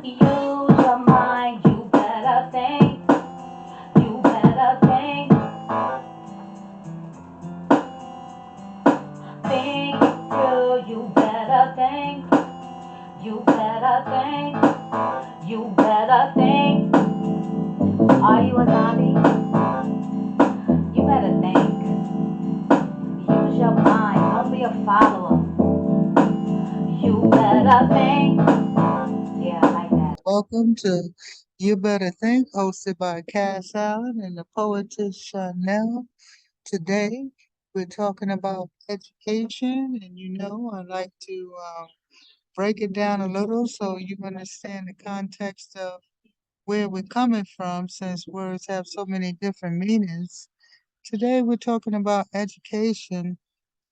Use your mind, you better think, you better think, think it through, you better think, you better think, you better think. Are you a zombie? You better think. Use your mind, don't be a follower. You better think. Yeah, I like that. Welcome to You Better Think, hosted by Cass Allen and the Poetess Chanelle. Today, we're talking about education, and I like to break it down a little so you understand the context of where we're coming from since words have so many different meanings. Today, we're talking about education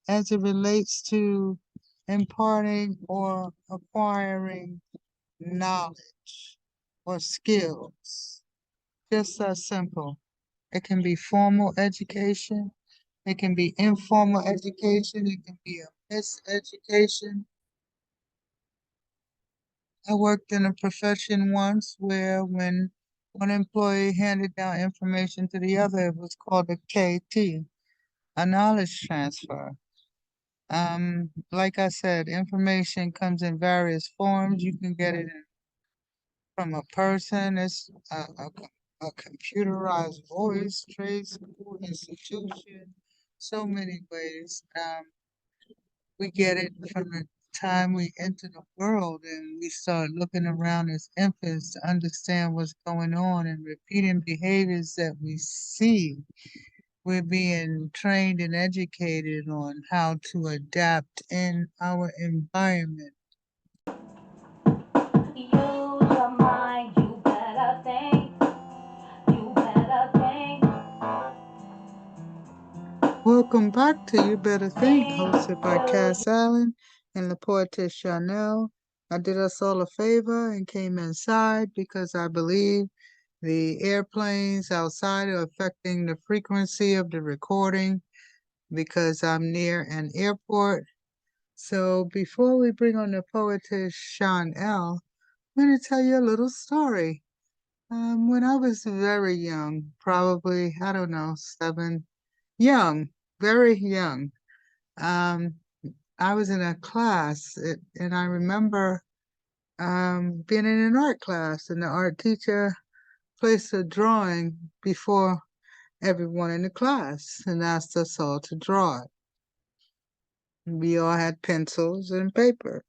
as it relates to imparting or acquiring knowledge or skills. Just that simple. It can be formal education, it can be informal education, it can be a miseducation. I worked in a profession once where when one employee handed down information to the other, it was called a KT, a knowledge transfer. Like I said, information comes in various forms. You can get it from a person, it's a computerized voice, trade school, institution, so many ways. We get it from the time we enter the world and we start looking around as infants to understand what's going on and repeating behaviors that we see. We're being trained and educated on how to adapt in our environment. Use your mind, you better think, you better think, Welcome back to You Better Think, think hosted by through. Cass Allen and the poetess Chanelle. I did us all a favor and came inside because I believe the airplanes outside are affecting the frequency of the recording because I'm near an airport. So before we bring on the poetess Chanelle, I'm going to tell you a little story. When I was very young, probably, I don't know, young, very young. Um, I was in a class, and I remember being in an art class, and the art teacher placed a drawing before everyone in the class and asked us all to draw it. We all had pencils and paper,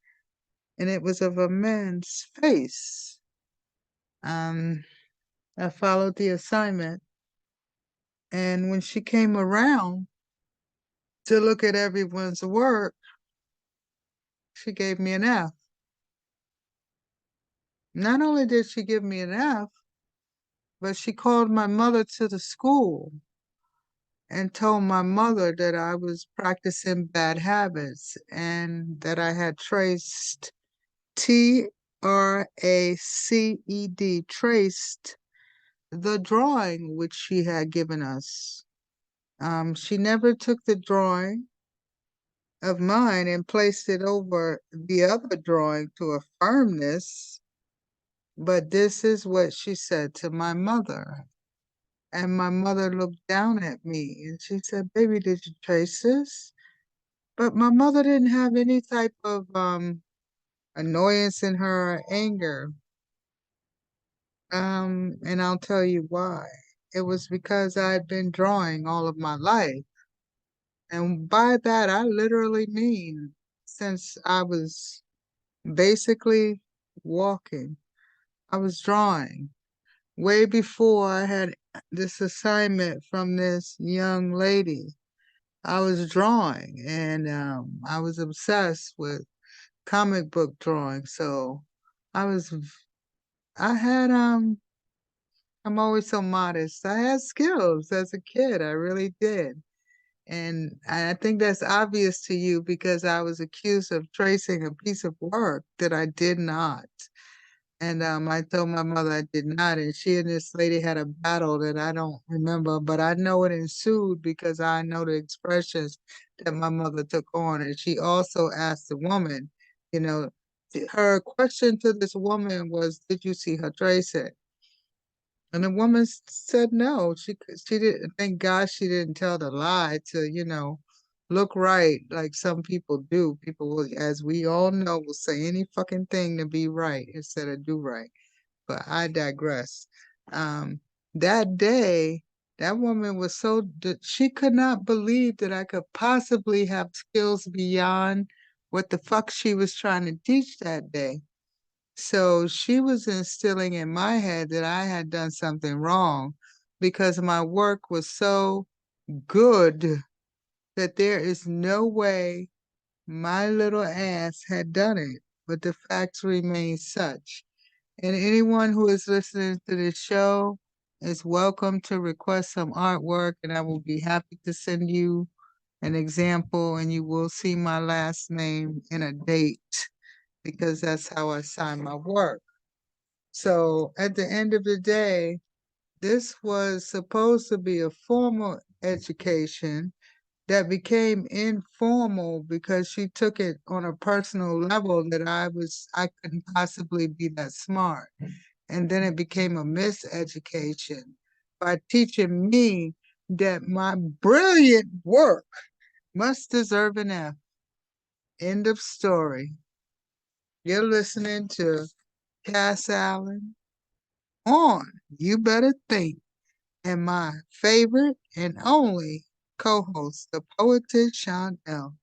and it was of a man's face. Um, I followed the assignment, and when she came around to look at everyone's work, she gave me an F. Not only did she give me an F, but she called my mother to the school and told my mother that I was practicing bad habits and that I had traced traced the drawing which she had given us. She never took the drawing of mine and placed it over the other drawing to affirm this, but this is what she said to my mother. And my mother looked down at me and she said, "Baby, did you trace this?" But my mother didn't have any type of annoyance in her or anger. And I'll tell you why. It was because I had been drawing all of my life. And by that, I literally mean since I was basically walking, I was drawing. Way before I had this assignment from this young lady, I was drawing and I was obsessed with comic book drawing. So I was, I had, I'm always so modest. I had skills as a kid. I really did. And I think that's obvious to you because I was accused of tracing a piece of work that I did not. And I told my mother I did not, and she and this lady had a battle that I don't remember, but I know it ensued because I know the expressions that my mother took on. And she also asked the woman, you know, her question to this woman was, "Did you see her bracelet?" And the woman said no. She didn't. Thank God she didn't tell the lie to look right like some people do. People will, as we all know, will say any fucking thing to be right instead of do right. But I digress. Um, that day, that woman was she could not believe that I could possibly have skills beyond what the fuck she was trying to teach that day. So she was instilling in my head that I had done something wrong because my work was so good that there is no way my little ass had done it. But the facts remain such. And anyone who is listening to this show is welcome to request some artwork, and I will be happy to send you an example, and you will see my last name and a date because that's how I sign my work. So at the end of the day, this was supposed to be a formal education that became informal because she took it on a personal level that I couldn't possibly be that smart. And then it became a miseducation by teaching me that my brilliant work must deserve an F. End of story. You're listening to Cass Allen on You Better Think, and my favorite and only co-host, the Poetess Chanelle.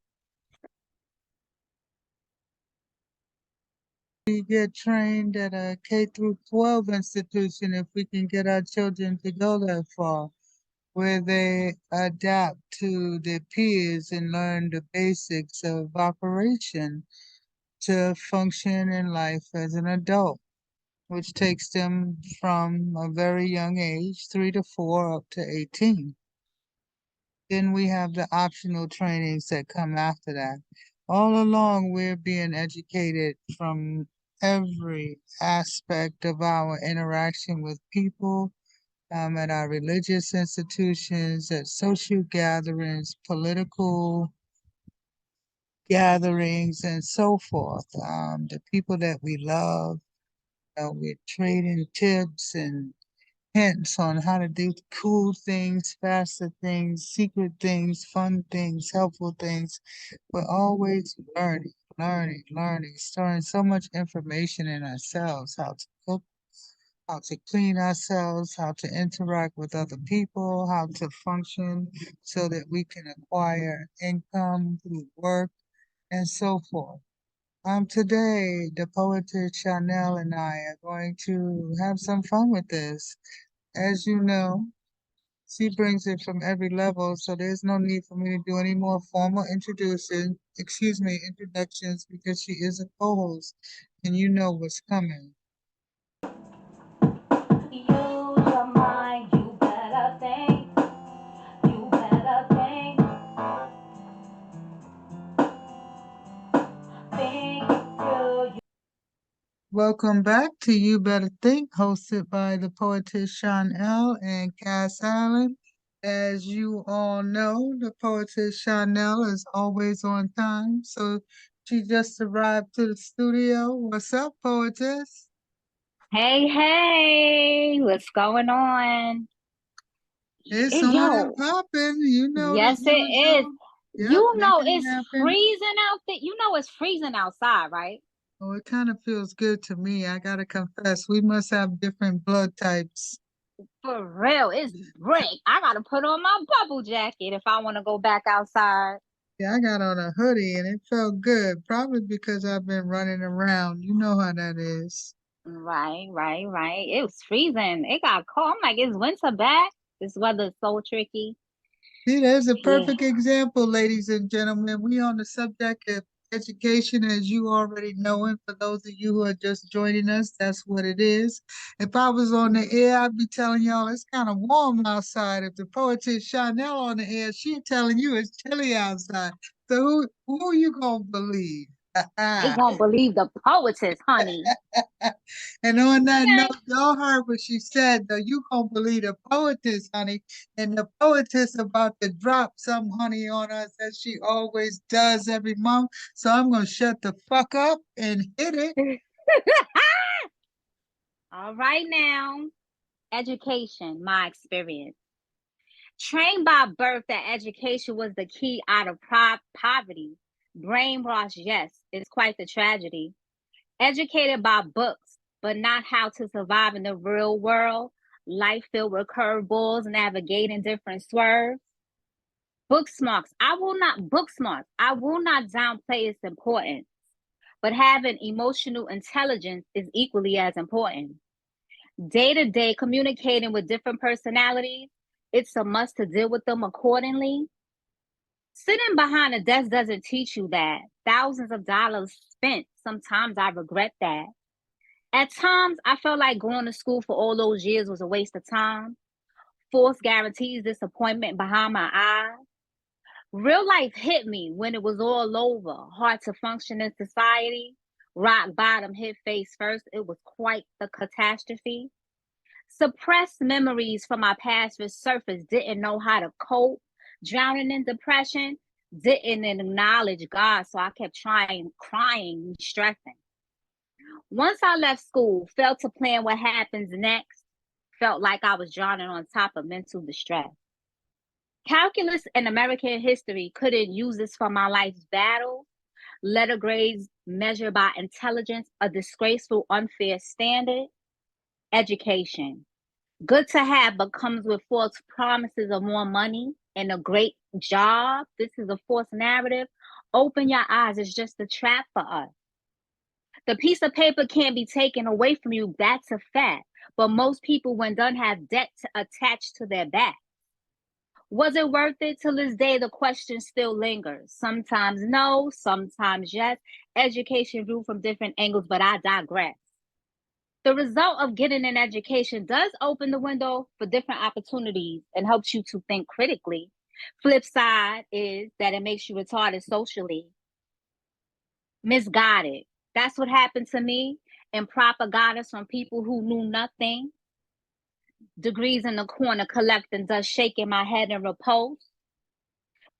We get trained at a K through 12 institution if we can get our children to go that far, where they adapt to their peers and learn the basics of operation to function in life as an adult, which takes them from a very young age, 3 to 4, up to 18. Then we have the optional trainings that come after that. All along, we're being educated from every aspect of our interaction with people, at our religious institutions, at social gatherings, political gatherings, and so forth. The people that we love, we're trading tips and hints on how to do cool things, faster things, secret things, fun things, helpful things. We're always learning, storing so much information in ourselves, how to cook, how to clean ourselves, how to interact with other people, how to function so that we can acquire income through work and so forth. Today, the poetess Chanel and I are going to have some fun with this. As you know, she brings it from every level, so there's no need for me to do any more formal introductions because she is a co-host and you know what's coming. Use your mind, you better think. You better think. Think through. Welcome back to You Better Think, hosted by the poetess Chanelle and Cass Allen. As you all know, the poetess Chanelle is always on time, so she just arrived to the studio. What's up, poetess? Hey, what's going on? It's on and Yo, popping. You know the yes, it is. usual. Yep, making it It's happen. freezing out there. It's freezing outside, right? Oh, it kind of feels good to me. I gotta confess, we must have different blood types. For real, it's brick. I gotta put on my bubble jacket if I want to go back outside. Yeah, I got on a hoodie and it felt good, probably because I've been running around. You know how that is. Right. It was freezing. It got cold. I'm like, is winter back? This weather's so tricky. See, there's a Yeah. perfect example, ladies and gentlemen. We on the subject of education, as you already know, and for those of you who are just joining us, that's what it is. If I was on the air, I'd be telling y'all it's kind of warm outside. If the poetess Chanel on the air, she telling you it's chilly outside. So who you gonna believe? They gonna believe the poetess, honey. And on that note, y'all heard what she said, though. You gonna believe the poetess, honey. And the poetess about to drop some honey on us as she always does every month. So I'm gonna shut the fuck up and hit it. All right now. Education, my experience. Trained by birth that education was the key out of poverty. Brainwashed, yes, it's quite the tragedy. Educated by books, but not how to survive in the real world. Life filled with curveballs, navigating different swerves. Book smarts. I will not downplay its importance, but having emotional intelligence is equally as important. Day to day communicating with different personalities, it's a must to deal with them accordingly. Sitting behind a desk doesn't teach you that. Thousands of dollars spent, sometimes I regret that. At times, I felt like going to school for all those years was a waste of time. False guarantees, disappointment behind my eyes. Real life hit me when it was all over. Hard to function in society. Rock bottom hit face first. It was quite the catastrophe. Suppressed memories from my past resurfaced. Didn't know how to cope. Drowning in depression. Didn't acknowledge God, so I kept trying, crying, stressing. Once I left school, failed to plan what happens next. Felt like I was drowning on top of mental distress. Calculus and American history couldn't use this for my life's battle. Letter grades measured by intelligence, a disgraceful, unfair standard. Education. Good to have, but comes with false promises of more money and a great job. This is a false narrative. Open your eyes. It's just a trap for us. The piece of paper can't be taken away from you. That's a fact. But most people, when done, have debt attached to their back. Was it worth it? Till this day, the question still lingers. Sometimes no, sometimes yes. Education grew from different angles, but I digress. The result of getting an education does open the window for different opportunities and helps you to think critically. Flip side is that it makes you retarded socially, misguided. That's what happened to me. Improper guidance from people who knew nothing. Degrees in the corner collecting dust, shaking my head in repose.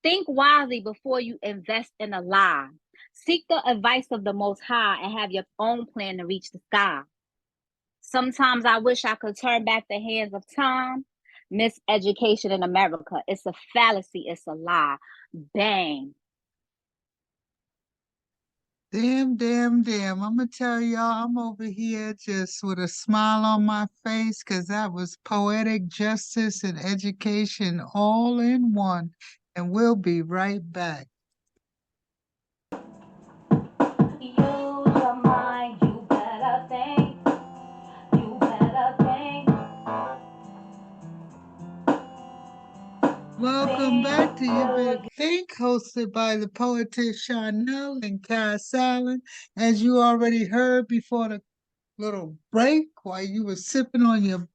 Think wisely before you invest in a lie. Seek the advice of the Most High and have your own plan to reach the sky. Sometimes I wish I could turn back the hands of time. Miseducation in America. It's a fallacy. It's a lie. Bang. Damn, damn, damn. I'm going to tell y'all, I'm over here just with a smile on my face because that was poetic justice and education all in one. And we'll be right back. Use your mind, you better think. You better think. Welcome back to You Better Think. Think, hosted by the poetess Chanelle and Cass Allen. As you already heard before the little break, while you were sipping on your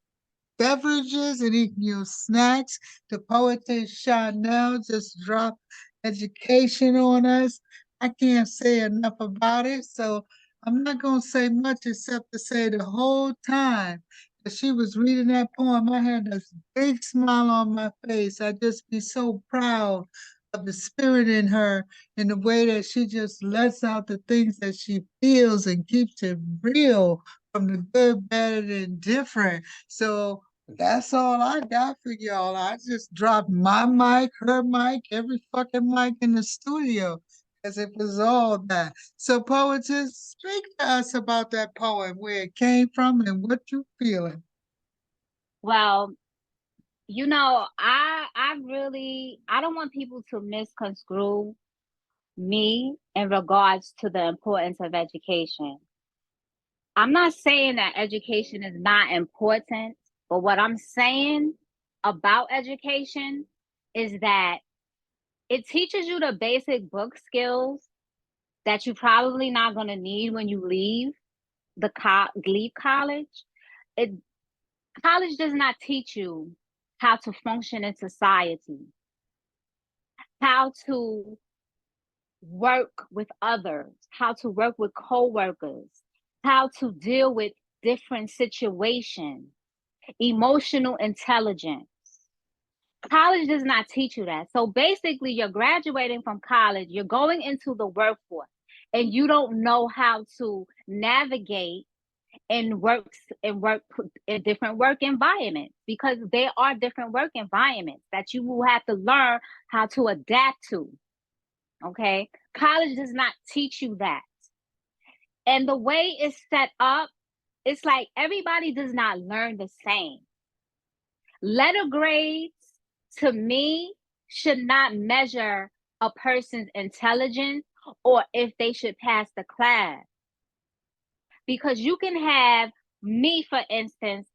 beverages and eating your snacks, the poetess Chanelle just dropped education on us. I can't say enough about it, so I'm not going to say much except to say the whole time that she was reading that poem, I had a big smile on my face. I just be so proud of the spirit in her and the way that she just lets out the things that she feels and keeps it real from the good, bad, and indifferent. So that's all I got for y'all. I just dropped my mic, her mic, every fucking mic in the studio because it was all that. So, poetess, speak to us about that poem, where it came from and what you feeling. Well, I don't want people to misconstrue me in regards to the importance of education. I'm not saying that education is not important, but what I'm saying about education is that it teaches you the basic book skills that you're probably not going to need when you leave leave college. It College does not teach you how to function in society, how to work with others, how to work with coworkers, how to deal with different situations, emotional intelligence. College does not teach you that. So basically, you're graduating from college, you're going into the workforce, and you don't know how to navigate in in different work environments, because there are different work environments that you will have to learn how to adapt to. Okay, college does not teach you that. And the way it's set up, it's like everybody does not learn the same. Letter grades, to me, should not measure a person's intelligence or if they should pass the class. Because you can have me, for instance,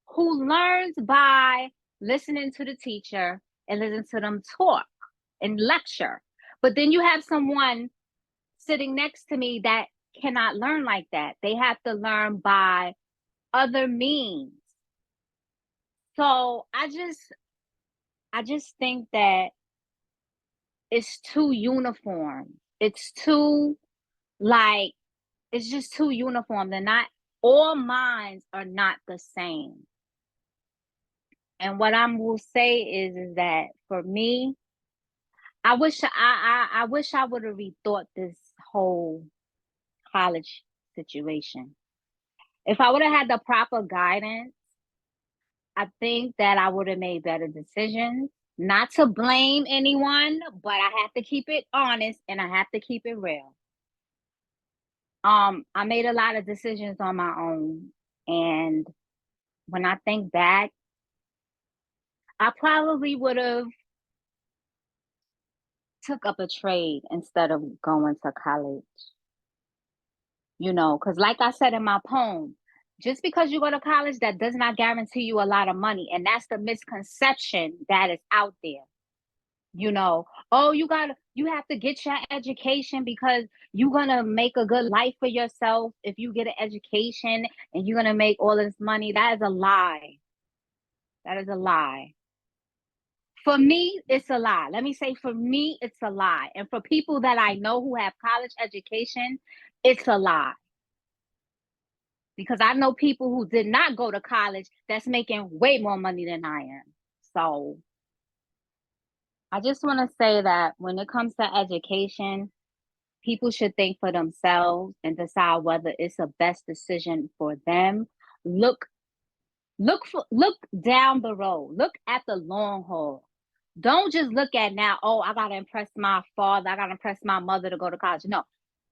who learns by listening to the teacher and listen to them talk and lecture. But then you have someone sitting next to me that cannot learn like that. They have to learn by other means. So I just think that it's too uniform. It's too, like, it's just too uniform. They're not, all minds are not the same. And what I will say is that for me, I wish I would have rethought this whole college situation. If I would have had the proper guidance, I think that I would have made better decisions. Not to blame anyone, but I have to keep it honest and I have to keep it real. I made a lot of decisions on my own, and when I think back, I probably would have took up a trade instead of going to college. You know, because like I said in my poem, just because you go to college, that does not guarantee you a lot of money. And that's the misconception that is out there. You know, oh, you have to get your education because you're gonna make a good life for yourself if you get an education and you're gonna make all this money. That is a lie. That is a lie. For me, it's a lie. Let me say, for me, it's a lie. And for people that I know who have college education, it's a lie. Because I know people who did not go to college that's making way more money than I am. So I just want to say that when it comes to education, people should think for themselves and decide whether it's the best decision for them. Look down the road. Look at the long haul. Don't just look at now, oh, I gotta impress my father, I gotta impress my mother to go to college. No,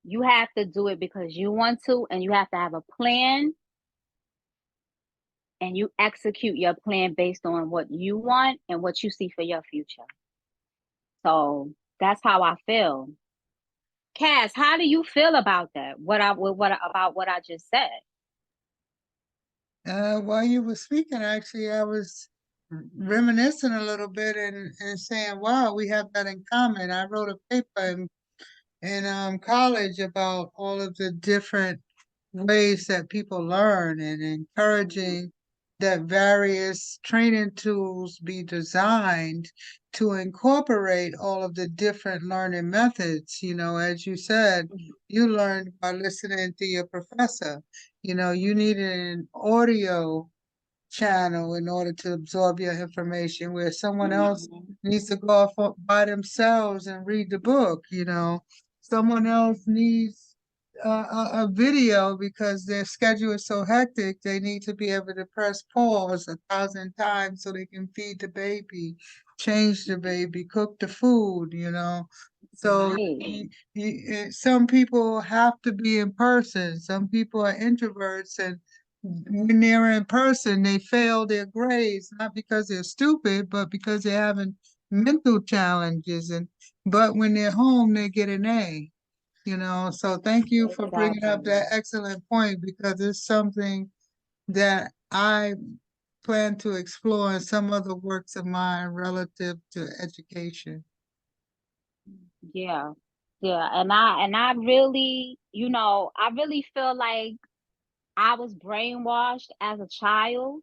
you have to do it because you want to, and you have to have a plan, and you execute your plan based on what you want and what you see for your future. So that's how I feel. Cass, how do you feel about that? About what I just said? While you were speaking, actually, I was reminiscing a little bit and saying, wow, we have that in common. I wrote a paper in college about all of the different ways that people learn and encouraging that various training tools be designed to incorporate all of the different learning methods. You know, as you said, you learned by listening to your professor. You know, you needed an audio channel in order to absorb your information, where someone else needs to go off by themselves and read the book. You know, someone else needs a video because their schedule is so hectic, they need to be able to press pause 1,000 times so they can feed the baby, change the baby, cook the food, you know. So Right. some people have to be in person. Some people are introverts, and when they're in person, they fail their grades, not because they're stupid, but because they're having mental challenges. But when they're home, they get an A, you know. So thank you for bringing up Exactly. that excellent point, because it's something that I plan to explore in some other works of mine relative to education. Yeah. Yeah. And I really, I really feel like I was brainwashed as a child.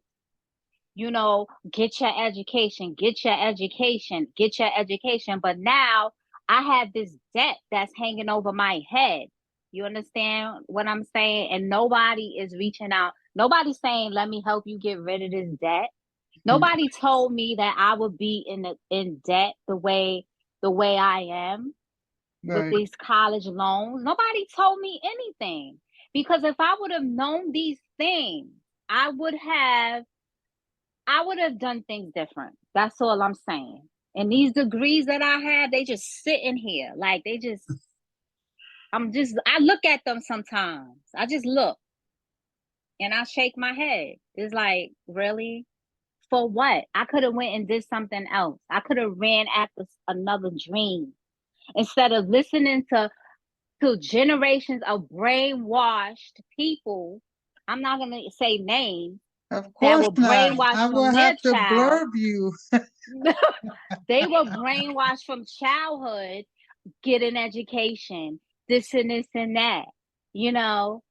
Get your education, get your education, get your education. But now I have this debt that's hanging over my head. You understand what I'm saying? And nobody is reaching out Nobody's saying, let me help you get rid of this debt. Mm. Nobody told me that I would be in debt the way I am with Right. these college loans. Nobody told me anything. Because if I would have known these things, I would have I would have done things different. That's all I'm saying. And these degrees that I have, they just sitting here. Like I look at them sometimes. I just look and I shake my head. It's like, really? For what? I could have went and did something else. I could have ran after another dream instead of listening to generations of brainwashed people. I'm not gonna say names Of that course were not. brainwashed I from will their have to child. blurb you. They were brainwashed from childhood, get an education, this and that. You know,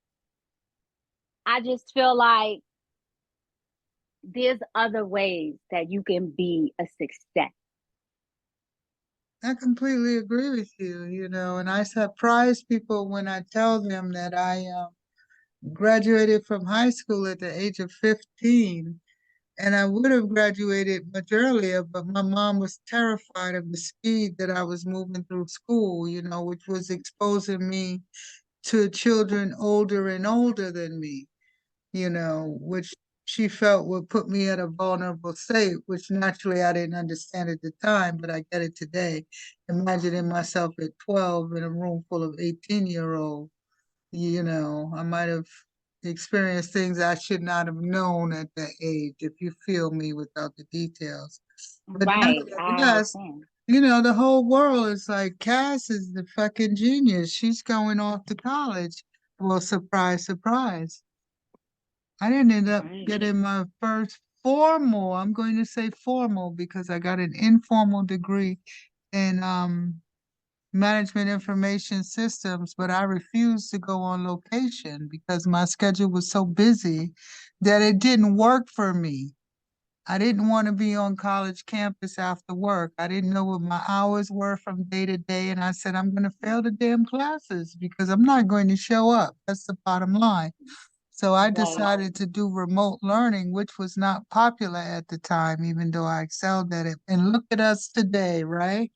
I just feel like there's other ways that you can be a success. I completely agree with you, and I surprise people when I tell them that I graduated from high school at the age of 15. And I would have graduated much earlier, but my mom was terrified of the speed that I was moving through school, which was exposing me to children older and older than me, which she felt would put me at a vulnerable state, which naturally I didn't understand at the time, but I get it today. Imagining myself at 12 in a room full of 18-year-olds, I might have experienced things I should not have known at that age, if you feel me without the details. But Right. I nevertheless, understand. the whole world is like, Cass is the fucking genius. She's going off to college. Well, surprise, surprise. I didn't end up Right. getting my first formal, I'm going to say formal because I got an informal degree in management information systems, but I refused to go on location because my schedule was so busy that it didn't work for me. I didn't want to be on college campus after work. I didn't know what my hours were from day to day. And I said, I'm going to fail the damn classes because I'm not going to show up. That's the bottom line. So I Right. decided to do remote learning, which was not popular at the time, even though I excelled at it. And look at us today, right?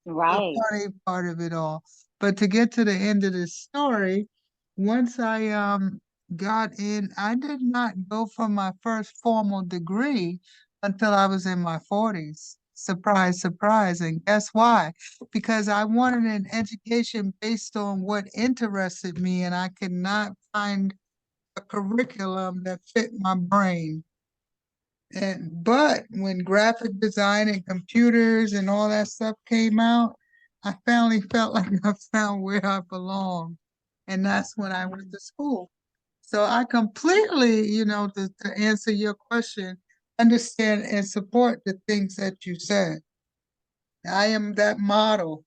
The Right. funny part of it all. But to get to the end of the story, once I got in, I did not go for my first formal degree until I was in my 40s. Surprise, surprise. And guess why? Because I wanted an education based on what interested me, and I could not find a curriculum that fit my brain. But when graphic design and computers and all that stuff came out, I finally felt like I found where I belong. And that's when I went to school. So I completely, to answer your question, understand and support the things that you said. I am that model.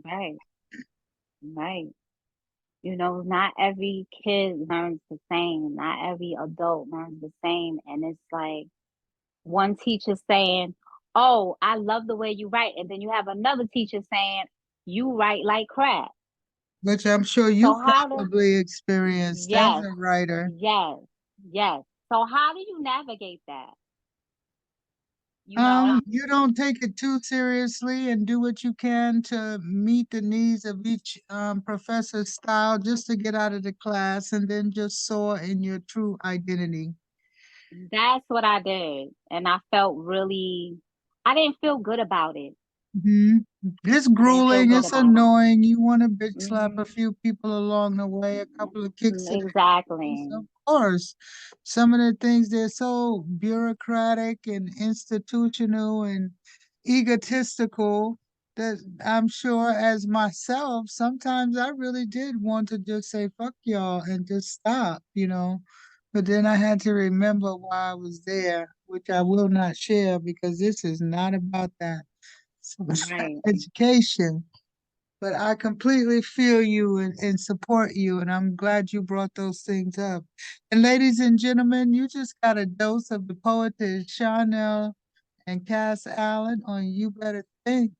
Right. Right. Not every kid learns the same. Not every adult learns the same. And it's like one teacher saying, "Oh, I love the way you write." And then you have another teacher saying, "You write like crap." Which I'm sure So you how do probably experienced as yes, a writer. yes, yes. So how do you navigate that? You know? You don't take it too seriously and do what you can to meet the needs of each professor's style just to get out of the class and then just soar in your true identity. That's what I did. And I didn't feel good about it. Hmm. It's I didn't feel grueling, good it's about it. annoying. You want to bitch slap a Hmm. few people along the way, a couple of kicks in the face, Exactly. of course. Some of the things they're so bureaucratic and institutional and egotistical that I'm sure as myself, sometimes I really did want to just say fuck y'all and just stop. But then I had to remember why I was there, which I will not share because this is not about that. So Right. education. But I completely feel you and support you, and I'm glad you brought those things up. And ladies and gentlemen, you just got a dose of the poetess Chanelle and Cass Allen on You Better Think.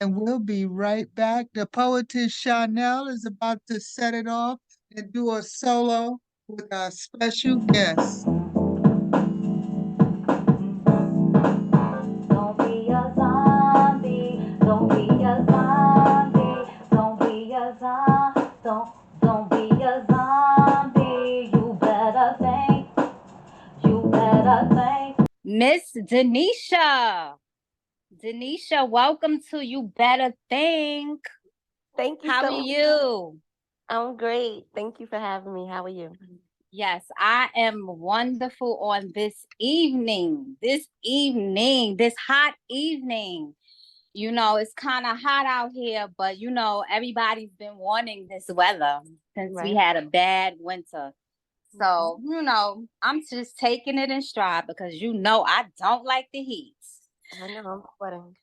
And we'll be right back. The poetess Chanelle is about to set it off and do a solo. with our special guest. Don't be a zombie. Don't be a zombie. Don't be a zombie. Don't be a zombie. You better think. You better think. Miss Daniesha. Daniesha, welcome to You Better Think. Thank you How so are much. you? I'm great. Thank you for having me. How are you? Yes, I am wonderful on this evening. This hot evening. You know, it's kind of hot out here, but you know, everybody's been wanting this weather since we Right. had a bad winter. So, Mhm. you know, I'm just taking it in stride because you know I don't like the heat. I know I'm sweating.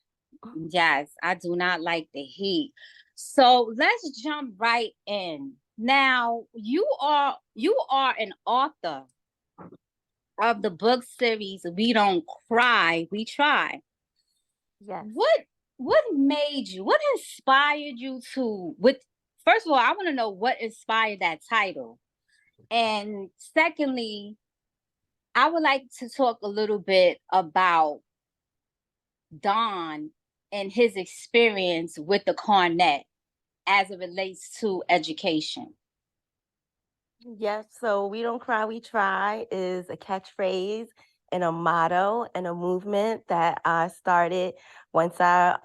Yes, I do not like the heat. So let's jump right in. Now, you are an author of the book series We Don't Cry, We Try. Yes. What made you, what inspired you to with first of all, I want to know what inspired that title. And secondly, I would like to talk a little bit about Don and his experience with the cornet as it relates to education. Yes. So we don't cry, we try is a catchphrase and a motto and a movement that I started once I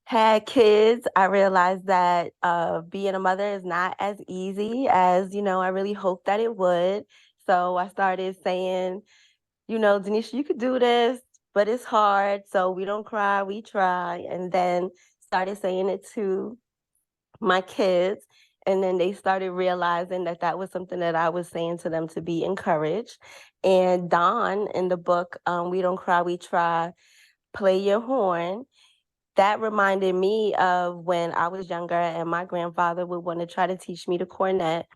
had kids. I realized that being a mother is not as easy as, I really hoped that it would. So I started saying, Denisha, you could do this, but it's hard. So we don't cry, we try. And then started saying it to my kids. And then they started realizing that that was something that I was saying to them to be encouraged. And Don in the book, We Don't Cry, We Try, Play Your Horn. That reminded me of when I was younger and my grandfather would want to try to teach me the cornet.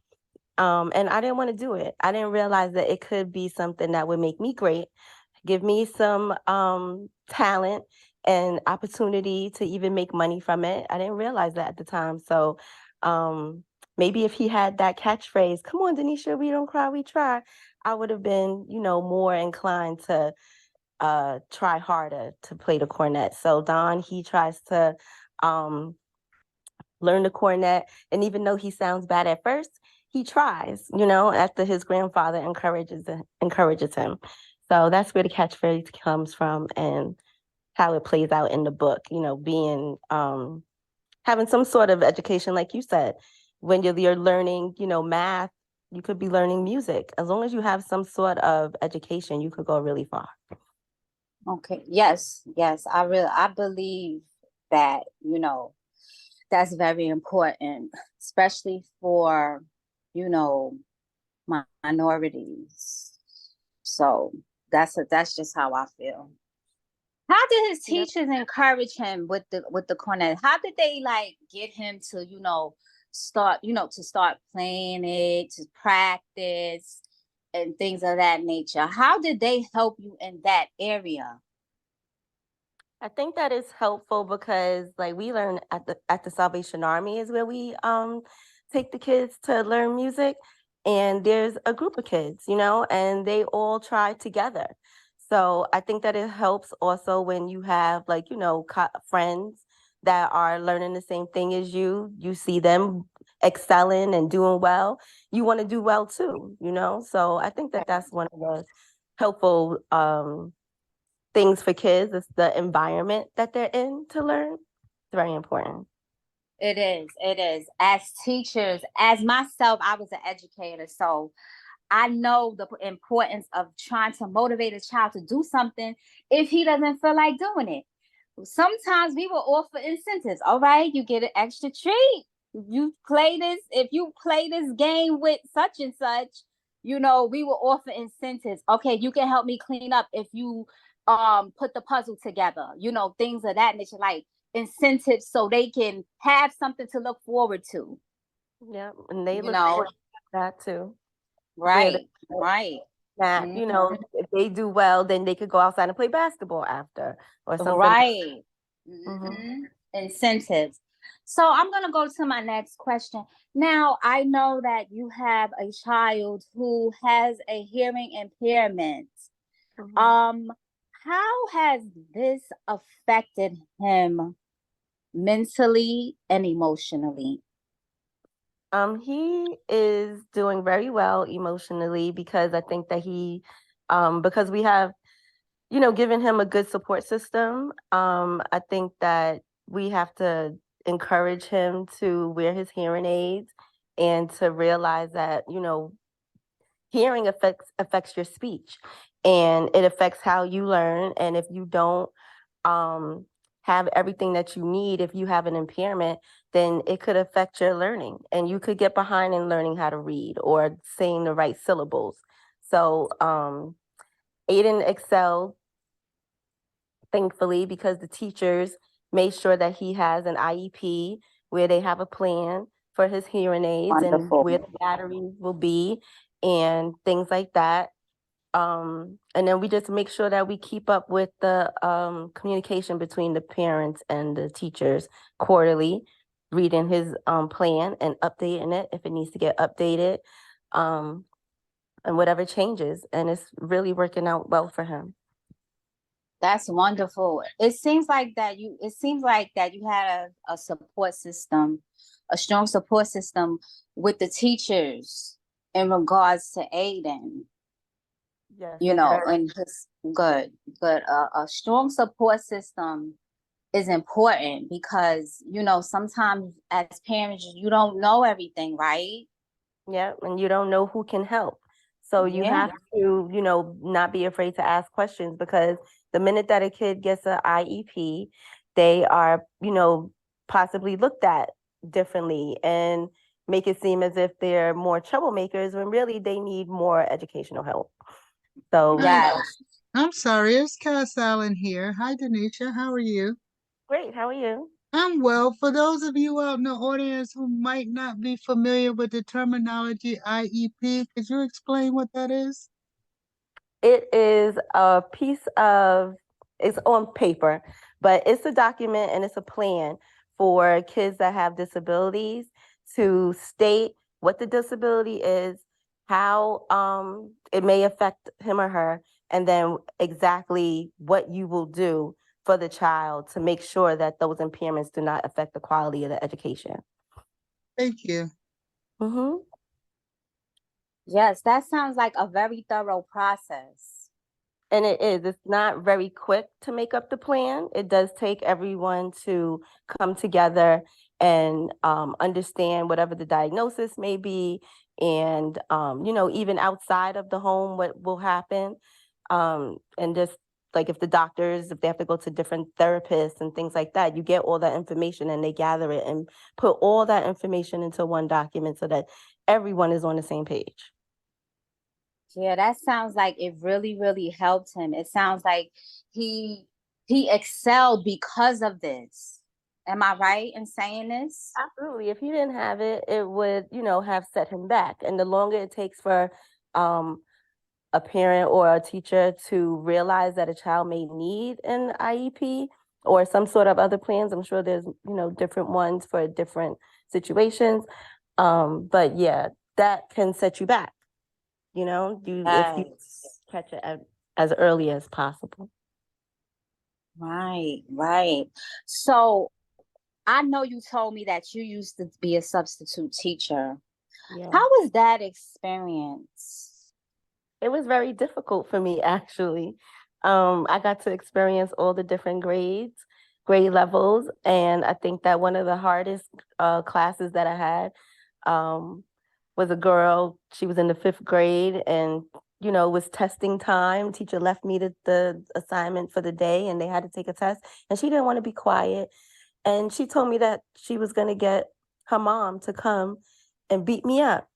And I didn't want to do it. I didn't realize that it could be something that would make me great, give me some talent and opportunity to even make money from it. I didn't realize that at the time. So maybe if he had that catchphrase, come on, Denisha, we don't cry, we try, I would have been, more inclined to try harder to play the cornet. So Don, he tries to learn the cornet. And even though he sounds bad at first, he tries, after his grandfather encourages him. So that's where the catchphrase comes from and how it plays out in the book, being having some sort of education, like you said, when you're learning, math, you could be learning music. As long as you have some sort of education, you could go really far. Okay. Yes, I believe that, that's very important, especially for, you know, minorities. So that's just how I feel. How did his Yep. teachers encourage him with the cornet? How did they like get him to, start playing it, to practice and things of that nature? How did they help you in that area? I think that is helpful because like we learn at the Salvation Army is where we take the kids to learn music, and there's a group of kids, and they all try together. So I think that it helps also when you have like, friends that are learning the same thing as you see them excelling and doing well, you want to do well too, So I think that that's one of the helpful things for kids. It's the environment that they're in to learn. It's very important. It is. It is. As teachers, as myself, I was an educator, so I know the importance of trying to motivate a child to do something if he doesn't feel like doing it. Sometimes we will offer incentives. All right, you get an extra treat. If you play this game with such and such, we will offer incentives. Okay, you can help me clean up if you put the puzzle together, things of that nature, like incentives so they can have something to look forward to. Yeah, and they You look know, forward to that too. Where right, right. that, Mhm. if they do well, then they could go outside and play basketball after or something. Right. Mm-hmm. Incentives. So I'm going to go to my next question. Now, I know that you have a child who has a hearing impairment. Mhm. How has this affected him mentally and emotionally? He is doing very well emotionally because I think that because we have, given him a good support system. I think that we have to encourage him to wear his hearing aids and to realize that, hearing affects your speech and it affects how you learn. And if you don't um, have everything that you need, if you have an impairment, then it could affect your learning and you could get behind in learning how to read or saying the right syllables. So Aiden excelled, thankfully, because the teachers made sure that he has an IEP where they have a plan for his hearing aids and Wonderful. where the batteries will be and things like that. And then we just make sure that we keep up with the communication between the parents and the teachers quarterly, reading his plan and updating it if it needs to get updated, um, and whatever changes. And it's really working out well for him. That's wonderful. It seems like that you had a support system, a strong support system with the teachers in regards to Aiden, Yes, it's very. and his good, good. A strong support system is important because, sometimes as parents, you don't know everything, right? Yeah, and you don't know who can help. So you Yeah. have to, not be afraid to ask questions because the minute that a kid gets an IEP, they are, possibly looked at differently and make it seem as if they're more troublemakers when really they need more educational help. So, Hi, Yes. I'm sorry, it's Cass Allen here. Hi, Daniesha, how are you? great. How are you? I'm well. For those of you out in the audience who might not be familiar with the terminology IEP, could you explain what that is? It is a piece of, it's on paper, but it's a document and it's a plan for kids that have disabilities to state what the disability is, how it may affect him or her, and then exactly what you will do for the child to make sure that those impairments do not affect the quality of the education. Thank you. Mm-hmm. Yes, that sounds like a very thorough process. And it is. It's not very quick to make up the plan. It does take everyone to come together and understand whatever the diagnosis may be, and even outside of the home, what will happen, and just like if they have to go to different therapists and things like that, you get all that information and they gather it and put all that information into one document so that everyone is on the same page. Yeah, that sounds like it really, really helped him. It sounds like he he excelled because of this. Am I right in saying this? Absolutely. If he didn't have it, it would, have set him back. And the longer it takes for um, a parent or a teacher to realize that a child may need an IEP or some sort of other plans, I'm sure there's, different ones for different situations. But yeah, that can set you back, if you Yes. catch it as early as possible. Right, right. So I know you told me that you used to be a substitute teacher. Yeah. How was that experience? It was very difficult for me, actually. I got to experience all the different grade levels, and I think that one of the hardest classes that I had um, was a girl. She was in the 5th grade, and it was testing time. Teacher left me the assignment for the day, and they had to take a test, and she didn't want to be quiet, and she told me that she was going to get her mom to come and beat me up.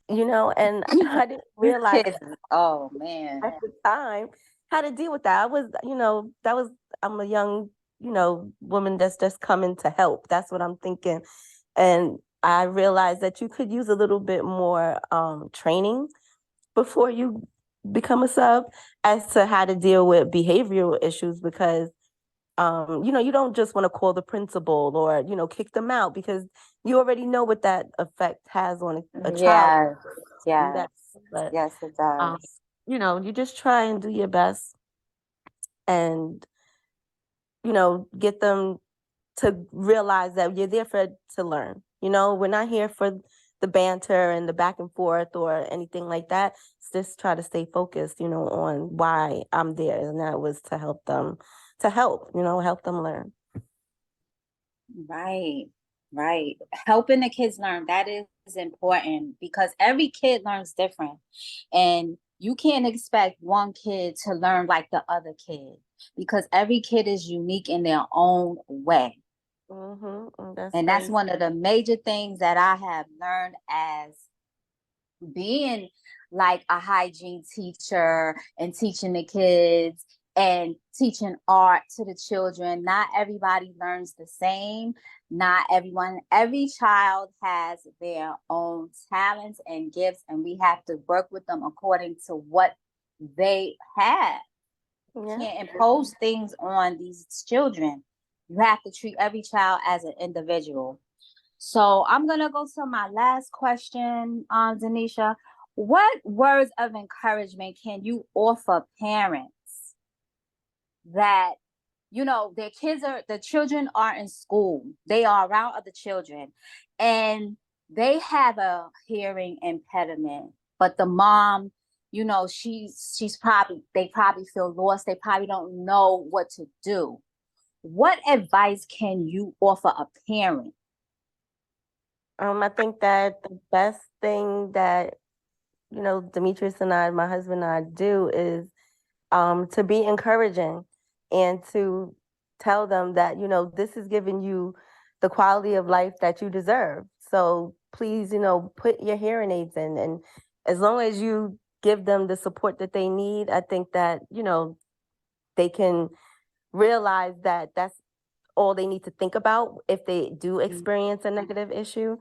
And I didn't You realize kids, oh man. at the time how to deal with that. I'm a young, woman that's just coming to help. That's what I'm thinking. And I realized that you could use a little bit more training before you become a sub as to how to deal with behavioral issues because you don't just want to call the principal or, kick them out, because you already know what that effect has on a child. Yes, But, yes, it does. you just try and do your best and, get them to realize that you're there to learn. We're not here for the banter and the back and forth or anything like that. It's just try to stay focused, on why I'm there. And that was to help them, help them learn. Right, right. Helping the kids learn, that is important, because every kid learns different. And you can't expect one kid to learn like the other kid, because every kid is unique in their own way. And that's one of the major things that I have learned as being like a hygiene teacher and teaching the kids and teaching art to the children. Not everybody learns the same. Not every child has their own talents and gifts, and we have to work with them according to what they have. You can't impose things on these children. You have to treat every child as an individual. So I'm going to go to my last question, Daniesha. What words of encouragement can you offer parents that, the children are in school, they are around other children, and they have a hearing impediment, but the mom, they probably feel lost. They probably don't know what to do. What advice can you offer a parent? I think that the best thing that, Demetrius and I, my husband and I, do is to be encouraging and to tell them that, this is giving you the quality of life that you deserve. So please, put your hearing aids in. And as long as you give them the support that they need, I think that, they can realize that that's all they need to think about if they do experience a negative issue,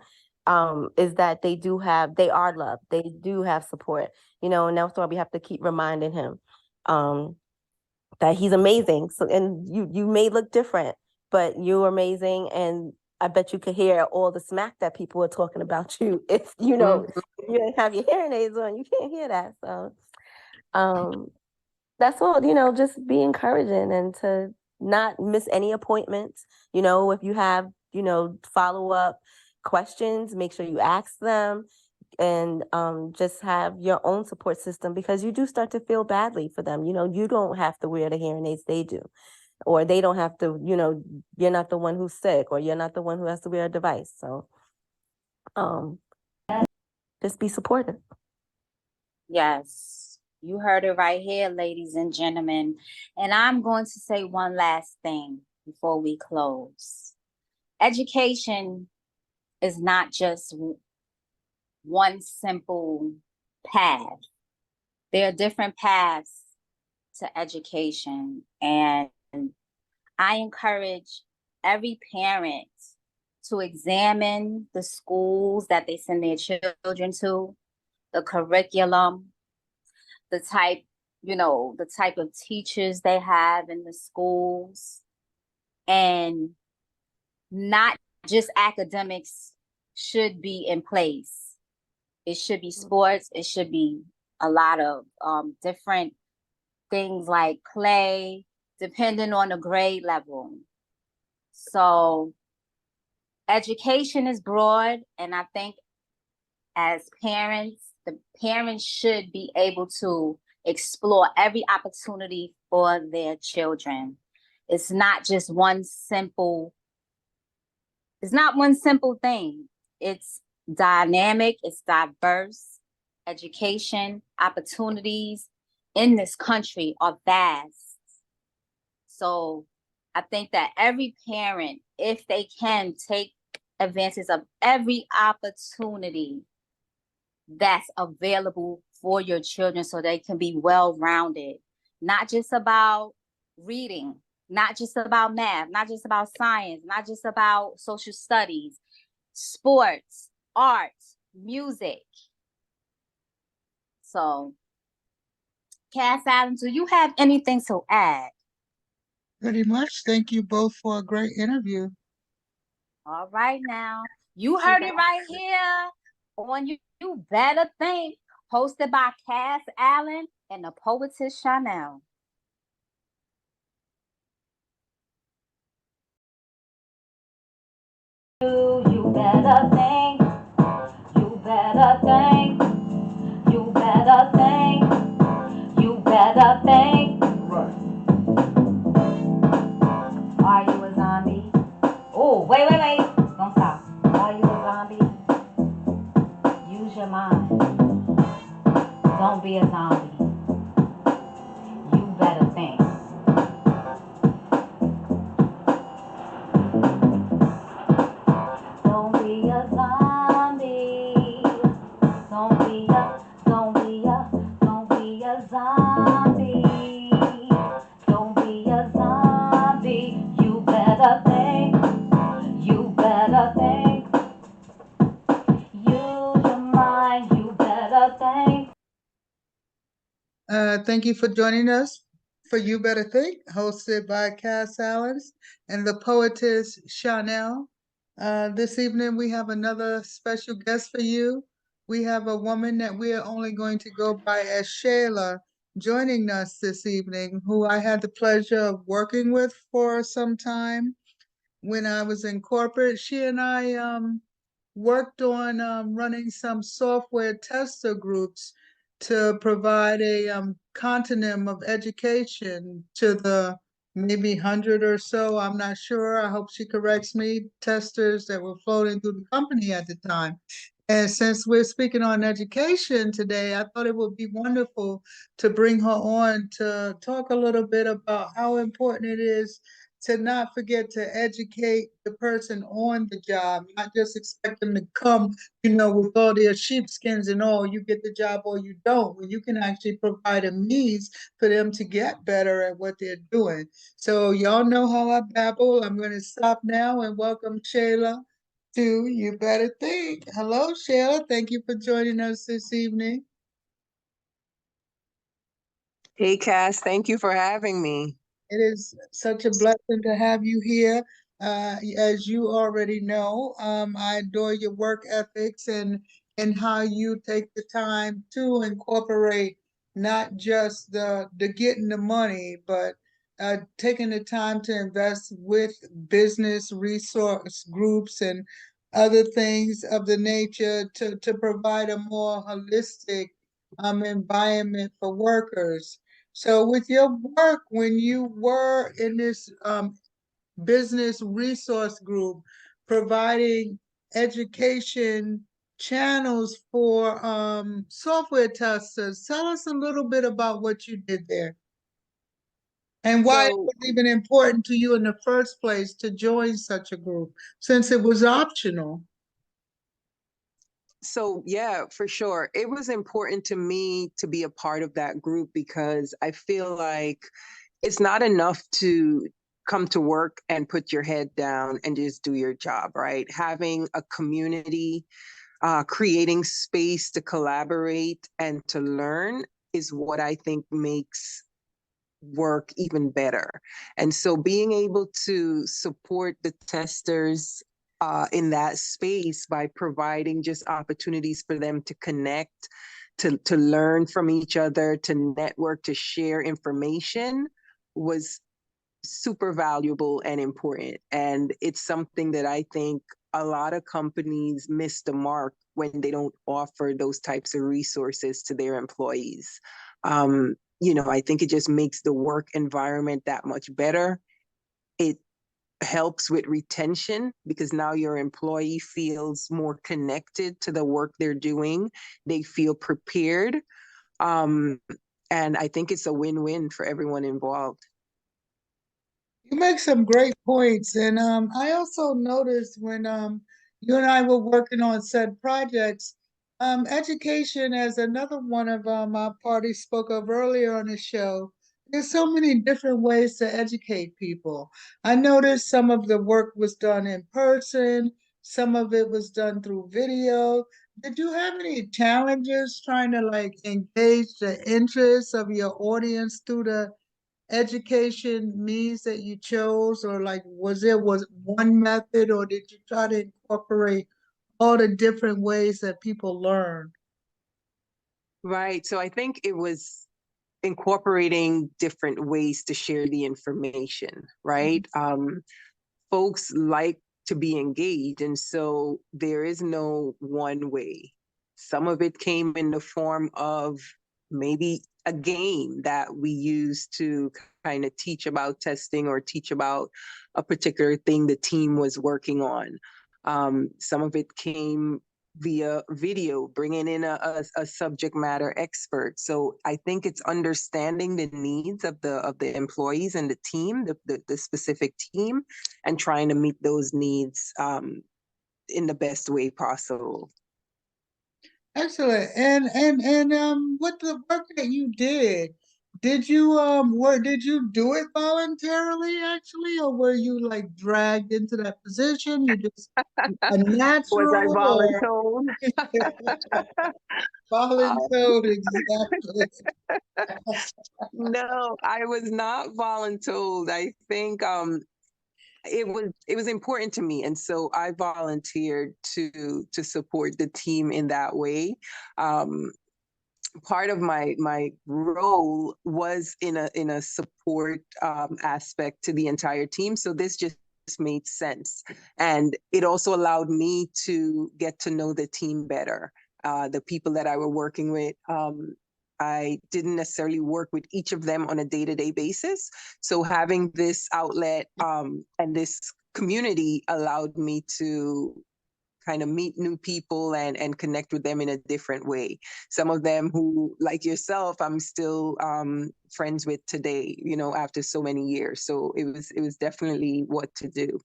is that they are loved. They do have support, and that's why we have to keep reminding him that he's amazing. So, and you may look different, but you're amazing. And I bet you could hear all the smack that people are talking about you. If, if you didn't have your hearing aids on, you can't hear that. So, that's all, just be encouraging and to not miss any appointments. If you have, follow-up questions, make sure you ask them, and just have your own support system, because you do start to feel badly for them. You don't have to wear the hearing aids, they do. Or they don't have to, you're not the one who's sick, or you're not the one who has to wear a device. So just be supportive. Yes. You heard it right here, ladies and gentlemen. And I'm going to say one last thing before we close. Education is not just one simple path. There are different paths to education. And I encourage every parent to examine the schools that they send their children to, the curriculum, the type of teachers they have in the schools, and not just academics should be in place. It should be sports. It should be a lot of different things like play, depending on the grade level. So education is broad, and I think as parents, the parents should be able to explore every opportunity for their children. It's not one simple thing. It's dynamic, it's diverse. Education opportunities in this country are vast. So I think that every parent, if they can, take advantage of every opportunity that's available for your children so they can be well-rounded, not just about reading, not just about math, not just about science, not just about social studies, sports, art, music. So, Cass Adams, do you have anything to add? Pretty much. Thank you both for a great interview. All right now. You heard it right here on You Better Think, hosted by Cass Allen and the Poetess Chanelle. You better think, you better think, you better think, you better think. Right. Are you a zombie? Oh, wait, don't stop. Are you a zombie? Use your mind. Don't be a zombie. You better think. Don't be a zombie. Don't be a zombie. Don't be a zombie. You better think. You better think. Use your mind. You better think. Thank you for joining us for You Better Think, hosted by Cass Allen and the poetess Chanelle. This evening we have another special guest for you. We have a woman that we are only going to go by as Shaila joining us this evening, who I had the pleasure of working with for some time when I was in corporate. She and I worked on running some software tester groups to provide a continuum of education to the maybe 100 or so, I'm not sure, I hope she corrects me, testers that were floating through the company at the time. And since we're speaking on education today, I thought it would be wonderful to bring her on to talk a little bit about how important it is to not forget to educate the person on the job, not just expect them to come, with all their sheepskins and all, you get the job or you don't, when you can actually provide a means for them to get better at what they're doing. So y'all know how I babble. I'm going to stop now and welcome Shaila to You Better Think. Hello, Shaila. Thank you for joining us this evening. Hey, Cass, thank you for having me. It is such a blessing to have you here. As you already know, I adore your work ethics and how you take the time to incorporate not just the getting the money, but taking the time to invest with business resource groups and other things of the nature to provide a more holistic environment for workers. So with your work, when you were in this business resource group, providing education channels for software testers, tell us a little bit about what you did there and why it was even important to you in the first place to join such a group, since it was optional. So, yeah, for sure. It was important to me to be a part of that group because I feel like it's not enough to come to work and put your head down and just do your job, right? Having a community, creating space to collaborate and to learn is what I think makes work even better. And so being able to support the testers in that space by providing just opportunities for them to connect, to learn from each other, to network, to share information was super valuable and important. And it's something that I think a lot of companies miss the mark when they don't offer those types of resources to their employees. I think it just makes the work environment that much better. It helps with retention because now your employee feels more connected to the work they're doing. They feel prepared. And I think it's a win-win for everyone involved. You make some great points. And I also noticed when you and I were working on said projects, education as another one of our parties spoke of earlier on the show. There's so many different ways to educate people. I noticed some of the work was done in person, some of it was done through video. Did you have any challenges trying to like engage the interests of your audience through the education means that you chose, or like was one method, or did you try to incorporate all the different ways that people learn? Right. So I think it was incorporating different ways to share the information, right? Folks like to be engaged, and so there is no one way. Some of it came in the form of maybe a game that we use to kind of teach about testing or teach about a particular thing the team was working on. Some of it came via video, bringing in a subject matter expert. So I think it's understanding the needs of the employees and the team, the specific team, and trying to meet those needs in the best way possible. Excellent. And what the work that you did you did you do it voluntarily actually, or were you like dragged into that position? You just a Was I natural, or voluntold? voluntold exactly? No, I was not voluntold. I think it was important to me, and so I volunteered to support the team in that way. Um, Part of my role was in a support aspect to the entire team, so this just made sense, and it also allowed me to get to know the team better, the people that I were working with. I didn't necessarily work with each of them on a day-to-day basis, so having this outlet and this community allowed me to kind of meet new people and connect with them in a different way. Some of them who, like yourself, I'm still friends with today, after so many years. So it was definitely what to do.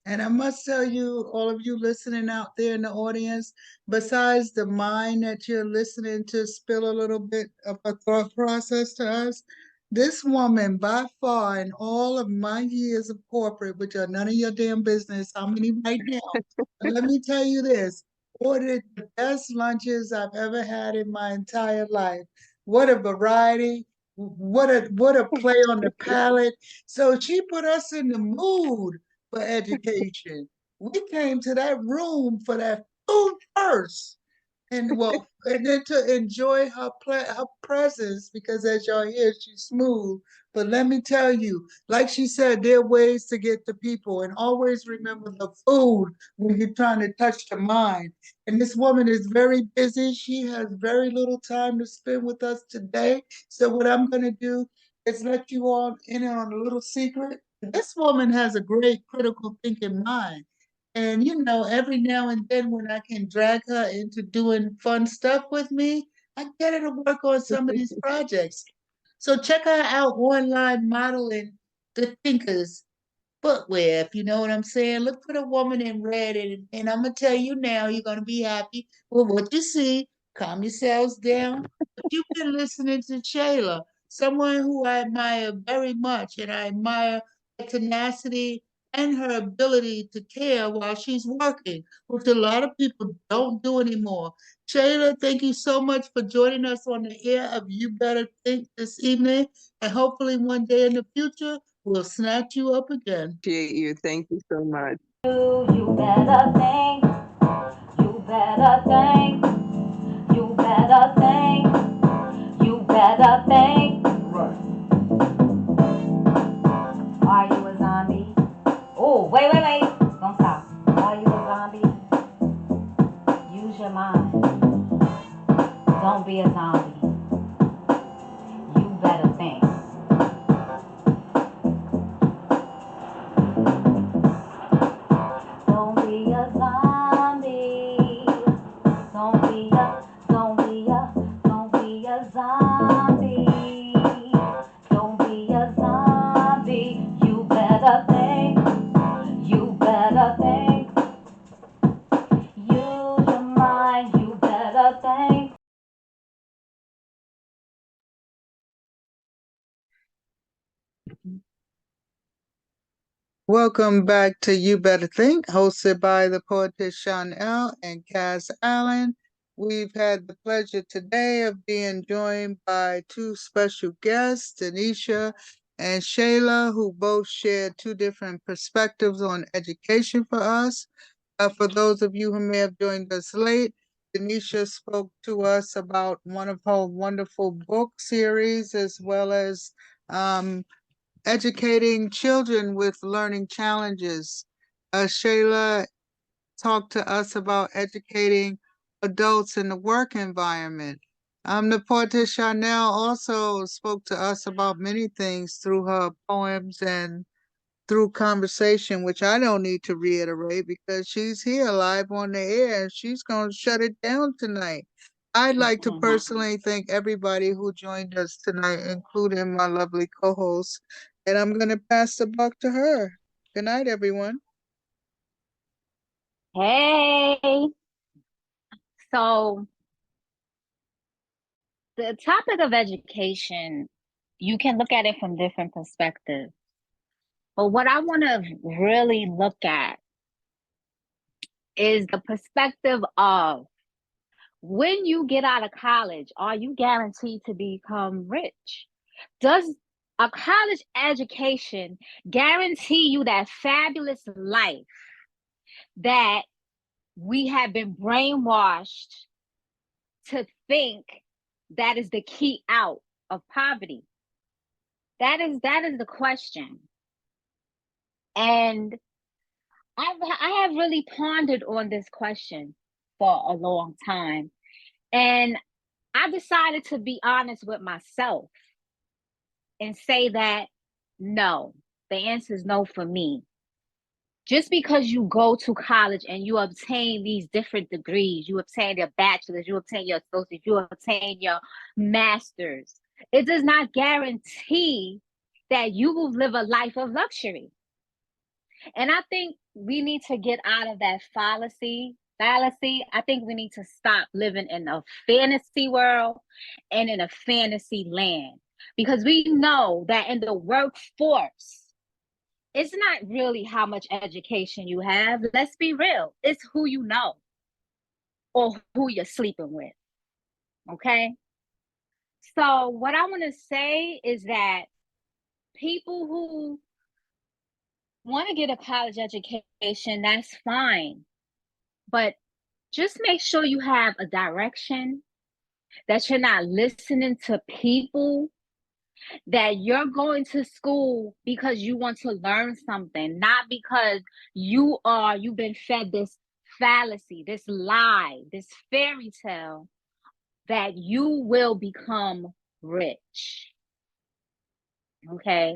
And I must tell you, all of you listening out there in the audience, besides the mind that you're listening to spill a little bit of a thought process to us, this woman, by far, in all of my years of corporate, which are none of your damn business, how many right now? But let me tell you this, ordered the best lunches I've ever had in my entire life. What a variety. What a play on the palate. So she put us in the mood for education. We came to that room for that food first. And then to enjoy her presence, because as y'all hear, she's smooth. But let me tell you, like she said, there are ways to get to people, and always remember the food when you're trying to touch the mind. And this woman is very busy. She has very little time to spend with us today. So what I'm going to do is let you all in on a little secret. This woman has a great critical thinking mind. And every now and then when I can drag her into doing fun stuff with me, I get her to work on some of these projects. So check her out online modeling the thinkers footwear, if you know what I'm saying. Look for the woman in red, and I'm gonna tell you now, you're gonna be happy with what you see. Calm yourselves down. But you've been listening to Shayla, someone who I admire very much, and I admire her tenacity and her ability to care while she's working, which a lot of people don't do anymore. Shayla, thank you so much for joining us on the air of You Better Think this evening, and hopefully one day in the future we'll snatch you up again. Appreciate you. Thank you so much. You better think, you better think, you better think, you better think. Are you a zombie? Oh, wait. Don't stop. Are you a zombie? Use your mind. Don't be a zombie. You better think. Don't be a zombie. Don't be a zombie. Don't be a zombie. You better think. You better think. Use your mind. You better think. Welcome back to You Better Think, hosted by the poetess Chanelle and Cass Allen. We've had the pleasure today of being joined by two special guests, Daniesha and Shaila, who both shared two different perspectives on education for us. For those of you who may have joined us late, Daniesha spoke to us about one of her wonderful book series, as well as educating children with learning challenges. Shaila talked to us about educating adults in the work environment. The Poetess Chanelle also spoke to us about many things through her poems and through conversation, which I don't need to reiterate because she's here live on the air and she's going to shut it down tonight. I'd like to personally thank everybody who joined us tonight, including my lovely co-host, and I'm going to pass the buck to her. Good night, everyone. Hey. So the topic of education, you can look at it from different perspectives. But what I want to really look at is the perspective of when you get out of college, are you guaranteed to become rich? Does a college education guarantee you that fabulous life that we have been brainwashed to think that is the key out of poverty? That is the question. And I have really pondered on this question for a long time. And I decided to be honest with myself and say that no, the answer is no for me. Just because you go to college and you obtain these different degrees, you obtain your bachelor's, you obtain your associate's, you obtain your master's, it does not guarantee that you will live a life of luxury. And I think we need to get out of that fallacy. I think we need to stop living in a fantasy world and in a fantasy land, because we know that in the workforce, it's not really how much education you have. Let's be real. It's who you know or who you're sleeping with. Okay? So what I want to say is that people who want to get a college education, that's fine. But just make sure you have a direction, that you're not listening to people, that you're going to school because you want to learn something, not because you've been fed this fallacy, this lie, this fairy tale that you will become rich. Okay?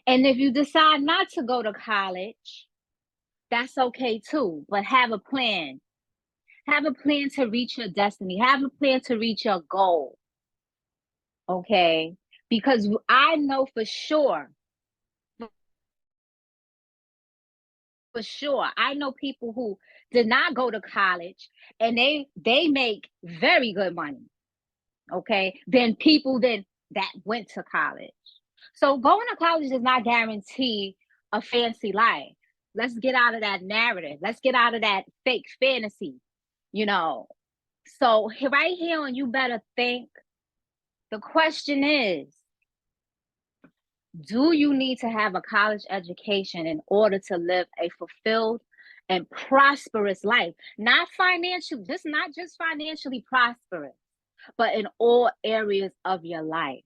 And if you decide not to go to college, that's okay too, but have a plan. Have a plan to reach your destiny. Have a plan to reach your goal. Okay? Because I know for sure, I know people who did not go to college and they make very good money. Okay? Than people that went to college. So going to college does not guarantee a fancy life. Let's get out of that narrative. Let's get out of that fake fantasy, you know. So right here on You Better Think, the question is, do you need to have a college education in order to live a fulfilled and prosperous life? Not just financially prosperous, but in all areas of your life.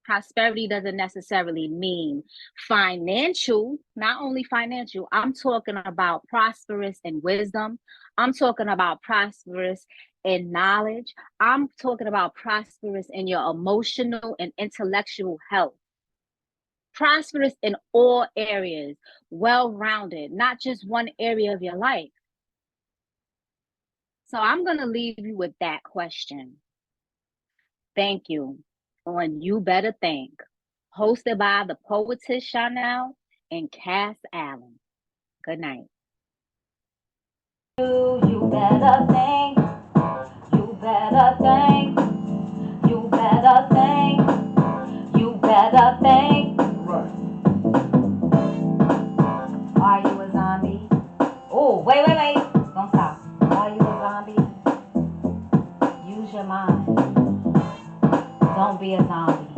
Prosperity doesn't necessarily mean financial, not only financial. I'm talking about prosperous in wisdom. I'm talking about prosperous in knowledge. I'm talking about prosperous in your emotional and intellectual health. Prosperous in all areas, well-rounded, not just one area of your life. So I'm going to leave you with that question. Thank you. On You Better Think, hosted by the Poetess Chanelle and Cass Allen. Good night. You better think. You better think. You better think. You better think. Right. Are you a zombie? Oh, wait. Don't stop. Are you a zombie? Don't be a zombie.